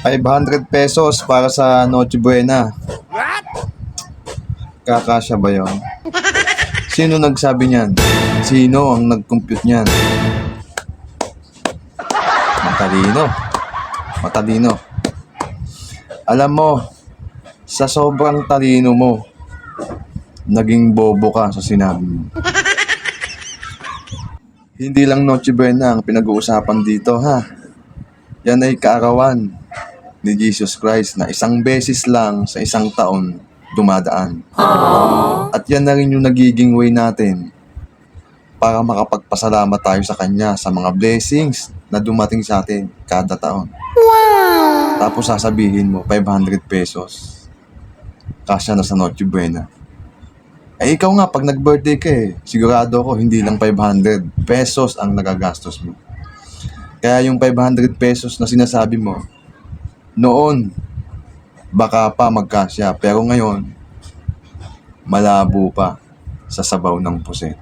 ₱500 para sa Noche Buena. Kakasya ba yun? Sino nagsabi niyan? Sino ang nag-compute niyan? Matalino. Matalino. Alam mo, sa sobrang talino mo, naging bobo ka sa sinabi mo. Hindi lang Noche Buena ang pinag-uusapan dito, ha? Yan ay kaarawan ni Jesus Christ na isang beses lang sa isang taon dumadaan. At yan na rin yung nagiging way natin para makapagpasalamat tayo sa Kanya sa mga blessings na dumating sa atin kada taon. Tapos sasabihin mo, ₱500. Kasya na sa Noche Buena. Eh ikaw nga, pag nag-birthday ka sigurado ako hindi lang ₱500 ang nagagastos mo. Kaya yung ₱500 na sinasabi mo, noon, baka pa magkasya. Pero ngayon, malabo pa sa sabaw ng puset.